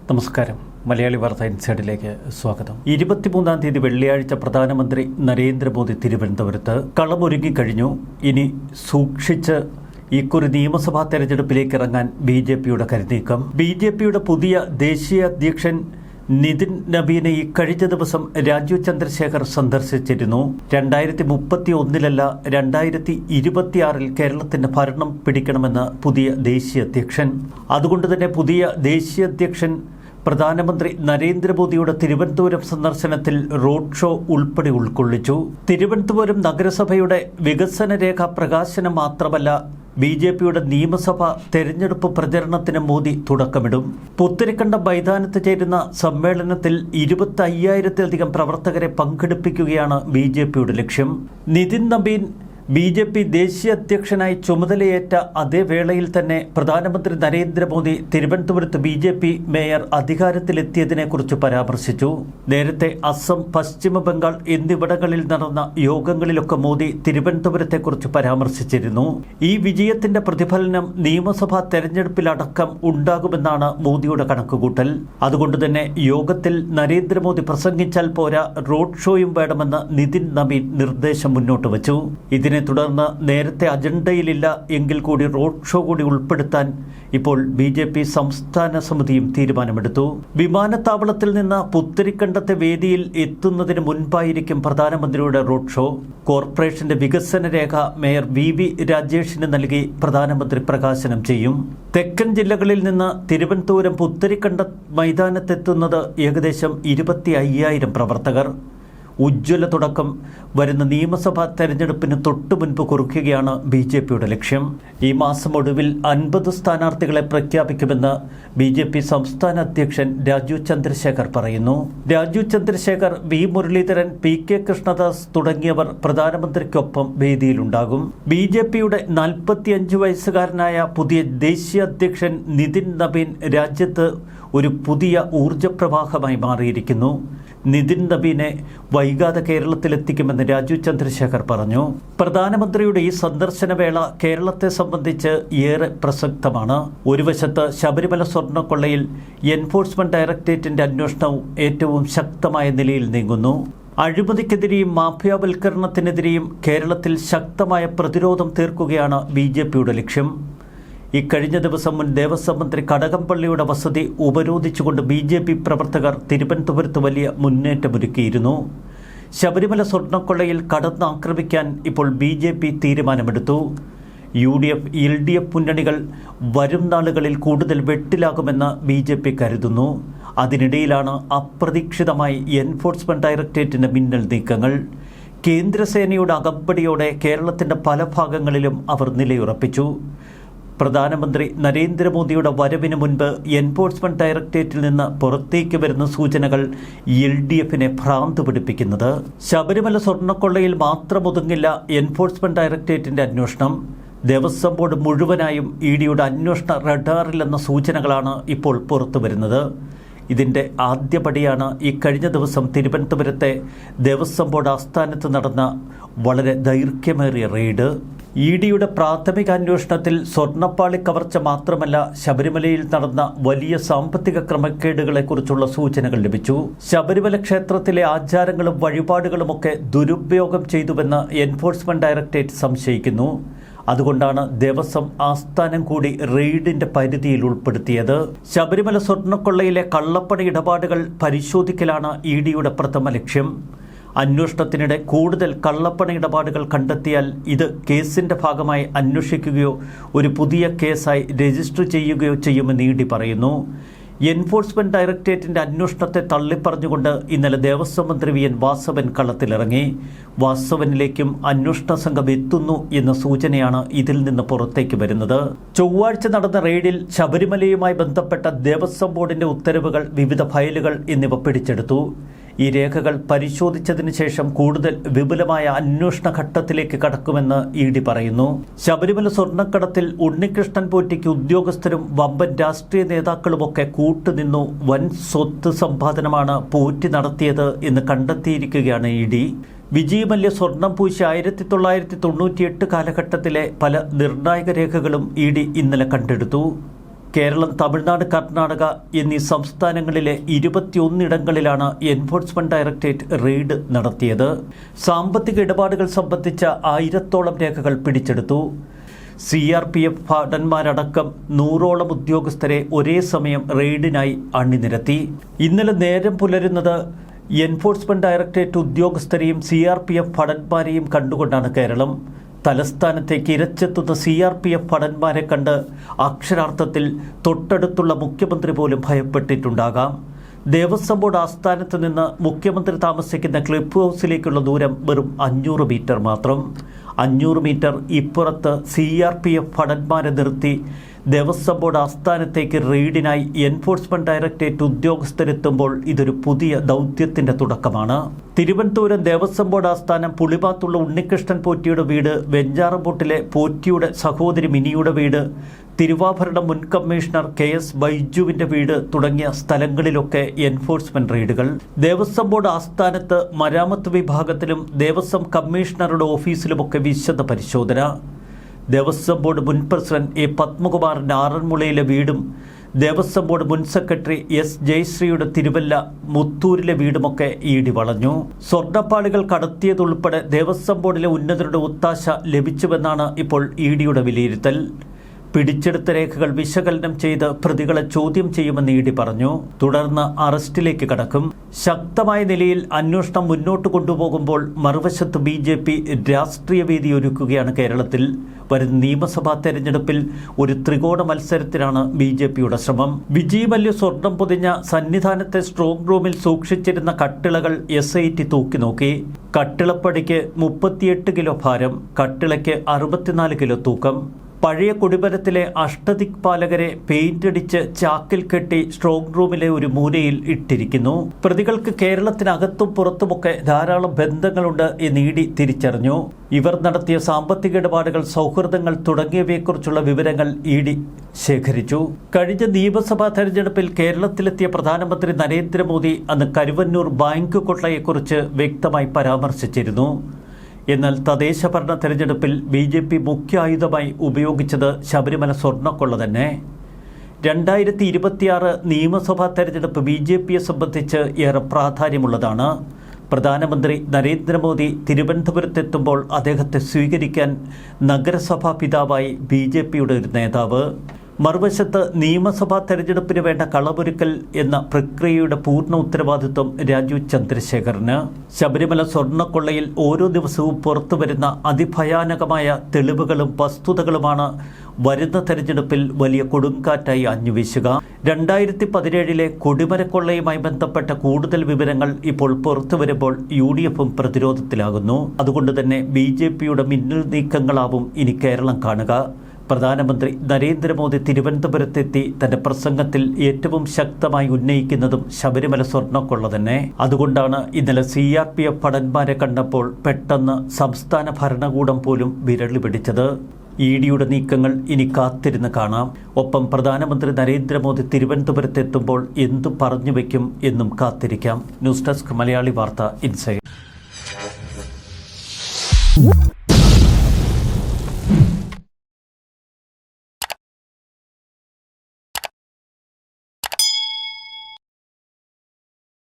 നമസ്കാരം. മലയാളി വാർത്ത ഇൻസൈഡിലേക്ക് സ്വാഗതം. 23-ാം തീയതി വെള്ളിയാഴ്ച പ്രധാനമന്ത്രി നരേന്ദ്രമോദി തിരുവനന്തപുരത്ത് കളമൊരുങ്ങിക്കഴിഞ്ഞു. ഇനി സൂക്ഷിച്ച് ഇക്കുറി നിയമസഭാ തെരഞ്ഞെടുപ്പിലേക്ക് ഇറങ്ങാൻ BJPയുടെ കരുനീക്കം. BJPയുടെ പുതിയ ദേശീയ അധ്യക്ഷൻ നിതിൻ നബീനെ ഇക്കഴിഞ്ഞ ദിവസം രാജീവ് ചന്ദ്രശേഖർ സന്ദർശിച്ചിരുന്നു. 2031-ലല്ല 2026-ൽ കേരളത്തിന്റെ ഭരണം പിടിക്കണമെന്ന് പുതിയ ദേശീയ അധ്യക്ഷൻ. അതുകൊണ്ട് തന്നെ പുതിയ ദേശീയ അധ്യക്ഷൻ പ്രധാനമന്ത്രി നരേന്ദ്രമോദിയുടെ തിരുവനന്തപുരം സന്ദർശനത്തിൽ റോഡ് ഷോ ഉൾപ്പെടെ ഉൾക്കൊള്ളിച്ചു. തിരുവനന്തപുരം നഗരസഭയുടെ വികസന രേഖ പ്രകാശനം മാത്രമല്ല, BJPയുടെ നിയമസഭാ തെരഞ്ഞെടുപ്പ് പ്രചരണത്തിന് മോദി തുടക്കമിടും. പുത്തരിക്കണ്ടം മൈതാനത്ത് ചേരുന്ന സമ്മേളനത്തിൽ 25,000-ലധികം പ്രവർത്തകരെ പങ്കെടുപ്പിക്കുകയാണ് BJPയുടെ ലക്ഷ്യം. നിതിൻ നബീൻ BJP ദേശീയ അധ്യക്ഷനായി ചുമതലയേറ്റ അതേ വേളയിൽ തന്നെ പ്രധാനമന്ത്രി നരേന്ദ്രമോദി തിരുവനന്തപുരത്ത് BJP മേയർ അധികാരത്തിലെത്തിയതിനെക്കുറിച്ച് പരാമർശിച്ചു. നേരത്തെ അസം, പശ്ചിമ ബംഗാൾ എന്നിവിടങ്ങളിൽ നടന്ന യോഗങ്ങളിലൊക്കെ മോദി തിരുവനന്തപുരത്തെക്കുറിച്ച് പരാമർശിച്ചിരുന്നു. ഈ വിജയത്തിന്റെ പ്രതിഫലനം നിയമസഭാ തെരഞ്ഞെടുപ്പിലടക്കം ഉണ്ടാകുമെന്നാണ് മോദിയുടെ കണക്കുകൂട്ടൽ. അതുകൊണ്ട് തന്നെ യോഗത്തിൽ നരേന്ദ്രമോദി പ്രസംഗിച്ചാൽ പോരാ, റോഡ് ഷോയും വേണമെന്ന് നിതിൻ നബീൻ നിർദ്ദേശം മുന്നോട്ട് വച്ചു. ഇതിനെ തുടർന്ന് നേരത്തെ അജണ്ടയിലില്ല എങ്കിൽ കൂടി റോഡ് ഷോ കൂടി ഉൾപ്പെടുത്താൻ ഇപ്പോൾ BJP സംസ്ഥാന സമിതിയും തീരുമാനമെടുത്തു. വിമാനത്താവളത്തിൽ നിന്ന് പുത്തരിക്കണ്ടത്തെ വേദിയിൽ എത്തുന്നതിന് മുൻപായിരിക്കും പ്രധാനമന്ത്രിയുടെ റോഡ് ഷോ. കോർപ്പറേഷന്റെ വികസന രേഖ മേയർ VV രാജേഷിന് നൽകി പ്രധാനമന്ത്രി പ്രകാശനം ചെയ്യും. തെക്കൻ ജില്ലകളിൽ നിന്ന് തിരുവനന്തപുരം പുത്തരിക്കണ്ട മൈതാനത്തെത്തുന്നത് ഏകദേശം 25,000 പ്രവർത്തകർ. ഉജ്ജ്വല തുടക്കം വരുന്ന നിയമസഭാ തെരഞ്ഞെടുപ്പിന് തൊട്ടു മുൻപ് കുറിക്കുകയാണ് BJPയുടെ ലക്ഷ്യം. ഈ മാസം ഒടുവിൽ 50 സ്ഥാനാർത്ഥികളെ പ്രഖ്യാപിക്കുമെന്ന് BJP സംസ്ഥാന അധ്യക്ഷൻ രാജീവ് ചന്ദ്രശേഖർ പറയുന്നു. രാജീവ് ചന്ദ്രശേഖർ, V മുരളീധരൻ, PK കൃഷ്ണദാസ് തുടങ്ങിയവർ പ്രധാനമന്ത്രിക്കൊപ്പം വേദിയിലുണ്ടാകും. BJPയുടെ 45 വയസ്സുകാരനായ പുതിയ ദേശീയ അധ്യക്ഷൻ നിതിൻ നബീൻ രാജ്യത്ത് ഒരു പുതിയ ഊർജ്ജപ്രവാഹമായി മാറിയിരിക്കുന്നു. നിതിൻ നബീനെ വൈകാതെ കേരളത്തിലെത്തിക്കുമെന്ന് രാജീവ് ചന്ദ്രശേഖർ പറഞ്ഞു. പ്രധാനമന്ത്രിയുടെ ഈ സന്ദർശന വേള കേരളത്തെ സംബന്ധിച്ച് ഏറെ പ്രസക്തമാണ്. ഒരു വശത്ത് ശബരിമല സ്വർണ്ണക്കൊള്ളയിൽ എൻഫോഴ്സ്മെന്റ് ഡയറക്ടറേറ്റിന്റെ അന്വേഷണവും ഏറ്റവും ശക്തമായ നിലയിൽ നീങ്ങുന്നു. അഴിമതിക്കെതിരെയും മാഫിയാവൽക്കരണത്തിനെതിരെയും കേരളത്തിൽ ശക്തമായ പ്രതിരോധം തീർക്കുകയാണ് BJPയുടെ ലക്ഷ്യം. ഇക്കഴിഞ്ഞ ദിവസം മുൻ ദേവസ്വം മന്ത്രി കടകംപള്ളിയുടെ വസതി ഉപരോധിച്ചുകൊണ്ട് BJP പ്രവർത്തകർ തിരുവനന്തപുരത്ത് വലിയ മുന്നേറ്റമൊരുക്കിയിരുന്നു. ശബരിമല സ്വർണ്ണക്കൊള്ളയിൽ കടന്നാക്രമിക്കാൻ ഇപ്പോൾ BJP തീരുമാനമെടുത്തു. UDF, LDF മുന്നണികൾ വരും നാളുകളിൽ കൂടുതൽ വെട്ടിലാകുമെന്ന് BJP കരുതുന്നു. അതിനിടയിലാണ് അപ്രതീക്ഷിതമായി എൻഫോഴ്സ്മെന്റ് ഡയറക്ടറേറ്റിന്റെ മിന്നൽ നീക്കങ്ങൾ. കേന്ദ്രസേനയുടെ അകമ്പടിയോടെ കേരളത്തിന്റെ പല ഭാഗങ്ങളിലും അവർ നിലയുറപ്പിച്ചു. പ്രധാനമന്ത്രി നരേന്ദ്രമോദിയുടെ വരവിന് മുൻപ് എൻഫോഴ്സ്മെന്റ് ഡയറക്ടറേറ്റിൽ നിന്ന് പുറത്തേക്ക് വരുന്ന സൂചനകൾ LDFനെ ഭ്രാന്ത് പിടിപ്പിക്കുന്നത്. ശബരിമല സ്വർണ്ണക്കൊള്ളയിൽ മാത്രം ഒതുങ്ങില്ല എൻഫോഴ്സ്മെന്റ് ഡയറക്ടറേറ്റിന്റെ അന്വേഷണം. ദേവസ്വം ബോർഡ് മുഴുവനായും EDയുടെ അന്വേഷണ റഡാറിലെന്ന സൂചനകളാണ് ഇപ്പോൾ പുറത്തു വരുന്നത്. ഇതിൻ്റെ ആദ്യപടിയാണ് ഈ കഴിഞ്ഞ ദിവസം തിരുവനന്തപുരത്തെ ദേവസ്വം ബോർഡ് ആസ്ഥാനത്ത് നടന്ന വളരെ ദൈർഘ്യമേറിയ റെയ്ഡ്. EDയുടെ പ്രാഥമിക അന്വേഷണത്തിൽ സ്വർണ്ണപ്പാളി കവർച്ച മാത്രമല്ല, ശബരിമലയിൽ നടന്ന വലിയ സാമ്പത്തിക ക്രമക്കേടുകളെക്കുറിച്ചുള്ള സൂചനകൾ ലഭിച്ചു. ശബരിമല ക്ഷേത്രത്തിലെ ആചാരങ്ങളും വഴിപാടുകളുമൊക്കെ ദുരുപയോഗം ചെയ്തുവെന്ന് എൻഫോഴ്സ്മെന്റ് ഡയറക്ടറേറ്റ് സംശയിക്കുന്നു. അതുകൊണ്ടാണ് ദേവസ്വം ആസ്ഥാനം കൂടി റെയ്ഡിന്റെ പരിധിയിൽ ഉൾപ്പെടുത്തിയത്. ശബരിമല സ്വർണ്ണക്കൊള്ളയിലെ കള്ളപ്പണ ഇടപാടുകൾ പരിശോധിക്കലാണ് EDയുടെ പ്രഥമ ലക്ഷ്യം. അന്വേഷണത്തിനിടെ കൂടുതൽ കള്ളപ്പണ ഇടപാടുകൾ കണ്ടെത്തിയാൽ ഇത് കേസിന്റെ ഭാഗമായി അന്വേഷിക്കുകയോ ഒരു പുതിയ കേസായി രജിസ്റ്റർ ചെയ്യുകയോ ചെയ്യുമെന്ന് ED പറയുന്നു. എൻഫോഴ്സ്മെന്റ് ഡയറക്ടറേറ്റിന്റെ അന്വേഷണത്തെ തള്ളിപ്പറഞ്ഞുകൊണ്ട് ഇന്നലെ ദേവസ്വം മന്ത്രി VN വാസവൻ കളത്തിലിറങ്ങി. വാസവനിലേക്കും അന്വേഷണ സംഘം എത്തുന്നു എന്ന സൂചനയാണ് ഇതിൽ നിന്ന് പുറത്തേക്ക് വരുന്നത്. ചൊവ്വാഴ്ച നടന്ന റെയ്ഡിൽ ശബരിമലയുമായി ബന്ധപ്പെട്ട ദേവസ്വം ബോർഡിന്റെ ഉത്തരവുകൾ, വിവിധ ഫയലുകൾ എന്നിവ പിടിച്ചെടുത്തു. ഈ രേഖകൾ പരിശോധിച്ചതിന് ശേഷം കൂടുതൽ വിപുലമായ അന്വേഷണ ഘട്ടത്തിലേക്ക് കടക്കുമെന്ന് ED പറയുന്നു. ശബരിമല സ്വർണ്ണക്കടത്തിൽ ഉണ്ണികൃഷ്ണൻ പോറ്റിക്ക് ഉദ്യോഗസ്ഥരും വമ്പൻ രാഷ്ട്രീയ നേതാക്കളുമൊക്കെ കൂട്ടുനിന്നു. വൻ സ്വത്ത് സമ്പാദനമാണ് പോറ്റി നടത്തിയത് എന്ന് കണ്ടെത്തിയിരിക്കുകയാണ് ED. വിജയമല്യ സ്വർണം പൂശി 1998 കാലഘട്ടത്തിലെ പല നിർണായക രേഖകളും ED ഇന്നലെ കണ്ടെടുത്തു. കേരളം, തമിഴ്നാട്, കർണാടക എന്നീ സംസ്ഥാനങ്ങളിലെ 21 എൻഫോഴ്സ്മെന്റ് ഡയറക്ടറേറ്റ് റെയ്ഡ് നടത്തിയത്. സാമ്പത്തിക ഇടപാടുകൾ സംബന്ധിച്ച 1000-ഓളം രേഖകൾ പിടിച്ചെടുത്തു. CRPF ഭടന്മാരടക്കം 100ഓളം ഉദ്യോഗസ്ഥരെ ഒരേ സമയം റെയ്ഡിനായി അണിനിരത്തി. ഇന്നലെ നേരം പുലരുന്നത് എൻഫോഴ്സ്മെന്റ് ഡയറക്ടറേറ്റ് ഉദ്യോഗസ്ഥരെയും CRPF ഭടന്മാരെയും കണ്ടുകൊണ്ടാണ് കേരളം. തലസ്ഥാനത്തേക്ക് ഇരച്ചെത്തുന്ന CRPF ഭടന്മാരെ കണ്ട് അക്ഷരാർത്ഥത്തിൽ തൊട്ടടുത്തുള്ള മുഖ്യമന്ത്രി പോലും ഭയപ്പെട്ടിട്ടുണ്ടാകാം. ദേവസ്വം ബോർഡ് ആസ്ഥാനത്ത് നിന്ന് മുഖ്യമന്ത്രി താമസിക്കുന്ന ക്ലിഫ് ഹൗസിലേക്കുള്ള ദൂരം വെറും 500 മീറ്റർ മാത്രം. 500 മീറ്റർ ഇപ്പുറത്ത് CRPF ഭടന്മാരെ നിർത്തി ദേവസ്വം ബോർഡ് ആസ്ഥാനത്തേക്ക് റെയ്ഡിനായി എൻഫോഴ്സ്മെന്റ് ഡയറക്ടറേറ്റ് ഉദ്യോഗസ്ഥരെത്തുമ്പോൾ ഇതൊരു പുതിയ ദൗത്യത്തിന്റെ തുടക്കമാണ്. തിരുവനന്തപുരം ദേവസ്വം ബോർഡ് ആസ്ഥാനം, പുളിമാത്തുള്ള ഉണ്ണികൃഷ്ണൻ പോറ്റിയുടെ വീട്, വെഞ്ചാറംപോട്ടിലെ പോറ്റിയുടെ സഹോദരി മിനിയുടെ വീട്, തിരുവാഭരണം മുൻ കമ്മീഷണർ KS ബൈജുവിന്റെ വീട് തുടങ്ങിയ സ്ഥലങ്ങളിലൊക്കെ എൻഫോഴ്സ്മെന്റ് റെയ്ഡുകൾ. ദേവസ്വം ബോർഡ് ആസ്ഥാനത്ത് മരാമത്ത് വിഭാഗത്തിലും ദേവസ്വം കമ്മീഷണറുടെ ഓഫീസിലുമൊക്കെ വിശദ പരിശോധന. ദേവസ്വം ബോർഡ് മുൻ പ്രസിഡന്റ് A. പത്മകുമാറിന്റെ ആറന്മുളയിലെ വീടും ദേവസ്വം ബോർഡ് മുൻ സെക്രട്ടറി S. ജയശ്രീയുടെ തിരുവല്ല മുത്തൂരിലെ വീടുമൊക്കെ ED വളഞ്ഞു. സ്വർണ്ണപ്പാളികൾ കടത്തിയതുൾപ്പെടെ ദേവസ്വം ബോർഡിലെ ഉന്നതരുടെ ഒത്താശ ലഭിച്ചുവെന്നാണ് ഇപ്പോൾ EDയുടെ വിലയിരുത്തൽ. പിടിച്ചെടുത്ത രേഖകൾ വിശകലനം ചെയ്ത് പ്രതികളെ ചോദ്യം ചെയ്യുമെന്ന് ED പറഞ്ഞു. തുടർന്ന് അറസ്റ്റിലേക്ക് കടക്കും. ശക്തമായ നിലയിൽ അന്വേഷണം മുന്നോട്ട് കൊണ്ടുപോകുമ്പോൾ മറുവശത്ത് BJP രാഷ്ട്രീയ വേദി ഒരുക്കുകയാണ് കേരളത്തിൽ. വരുന്ന നിയമസഭാ തെരഞ്ഞെടുപ്പിൽ ഒരു ത്രികോണ മത്സരത്തിനാണ് BJPയുടെ ശ്രമം. വിജയ് മല്യ സ്വർണം പൊതിഞ്ഞ സന്നിധാനത്തെ സ്ട്രോങ് റൂമിൽ സൂക്ഷിച്ചിരുന്ന കട്ടിളകൾ SIT തൂക്കി നോക്കി. കട്ടിളപ്പടിക്ക് 38 കിലോ ഭാരം, കട്ടിളയ്ക്ക് 64 കിലോ തൂക്കം. പഴയ കൊടിമരത്തിലെ അഷ്ടദിക്പാലകരെ പെയിന്റടിച്ച് ചാക്കിൽ കെട്ടി സ്ട്രോങ് റൂമിലെ ഒരു മൂലയിൽ ഇട്ടിരിക്കുന്നു. പ്രതികൾക്ക് കേരളത്തിനകത്തും പുറത്തുമൊക്കെ ധാരാളം ബന്ധങ്ങളുണ്ട് എന്ന് ED തിരിച്ചറിഞ്ഞു. ഇവർ നടത്തിയ സാമ്പത്തിക ഇടപാടുകൾ, സൗഹൃദങ്ങൾ തുടങ്ങിയവയെക്കുറിച്ചുള്ള വിവരങ്ങൾ ED ശേഖരിച്ചു. കഴിഞ്ഞ നിയമസഭാ തെരഞ്ഞെടുപ്പിൽ കേരളത്തിലെത്തിയ പ്രധാനമന്ത്രി നരേന്ദ്രമോദി അന്ന് കരുവന്നൂർ ബാങ്ക് കൊള്ളയെക്കുറിച്ച് വ്യക്തമായി പരാമർശിച്ചിരുന്നു. എന്നാൽ തദ്ദേശ ഭരണ തെരഞ്ഞെടുപ്പിൽ BJP മുഖ്യ ആയുധമായി ഉപയോഗിച്ചത് ശബരിമല സ്വർണ്ണക്കൊള്ള തന്നെ. 2026 നിയമസഭാ തെരഞ്ഞെടുപ്പ് BJPയെ സംബന്ധിച്ച് ഏറെ പ്രാധാന്യമുള്ളതാണ്. പ്രധാനമന്ത്രി നരേന്ദ്രമോദി തിരുവനന്തപുരത്തെത്തുമ്പോൾ അദ്ദേഹത്തെ സ്വീകരിക്കാൻ നഗരസഭാ പിതാവായി BJPയുടെ ഒരു നേതാവ്. മറുവശത്ത് നിയമസഭാ തെരഞ്ഞെടുപ്പിന് വേണ്ട കളമൊരുക്കൽ എന്ന പ്രക്രിയയുടെ പൂർണ്ണ ഉത്തരവാദിത്വം രാജീവ് ചന്ദ്രശേഖറിന്. ശബരിമല സ്വർണ്ണക്കൊള്ളയിൽ ഓരോ ദിവസവും പുറത്തുവരുന്ന അതിഭയാനകമായ തെളിവുകളും വസ്തുതകളുമാണ് വരുന്ന തെരഞ്ഞെടുപ്പിൽ വലിയ കൊടുങ്കാറ്റായി അഞ്ഞുവീശുക. 2017 കൊടിമരക്കൊള്ളയുമായി ബന്ധപ്പെട്ട കൂടുതൽ വിവരങ്ങൾ ഇപ്പോൾ പുറത്തു വരുമ്പോൾ UDFും പ്രതിരോധത്തിലാകുന്നു. അതുകൊണ്ട് തന്നെ BJPയുടെ മിന്നൽ നീക്കങ്ങളാവും ഇനി കേരളം കാണുക. പ്രധാനമന്ത്രി നരേന്ദ്രമോദി തിരുവനന്തപുരത്തെത്തി തന്റെ പ്രസംഗത്തിൽ ഏറ്റവും ശക്തമായി ഉന്നയിക്കുന്നതും ശബരിമല സ്വർണ്ണക്കൊള്ള തന്നെ. അതുകൊണ്ടാണ് ഇന്നലെ CRPF ഭടന്മാരെ കണ്ടപ്പോൾ പെട്ടെന്ന് സംസ്ഥാന ഭരണകൂടം പോലും വിരളി പിടിച്ചത്. EDയുടെ നീക്കങ്ങൾ ഇനി കാത്തിരുന്ന് കാണാം. ഒപ്പം പ്രധാനമന്ത്രി നരേന്ദ്രമോദി തിരുവനന്തപുരത്തെത്തുമ്പോൾ എന്തു പറഞ്ഞു വയ്ക്കും എന്നും കാത്തിരിക്കാം. ന്യൂസ് ഡെസ്ക്, മലയാളി വാർത്ത, ഇൻസൈഡ്.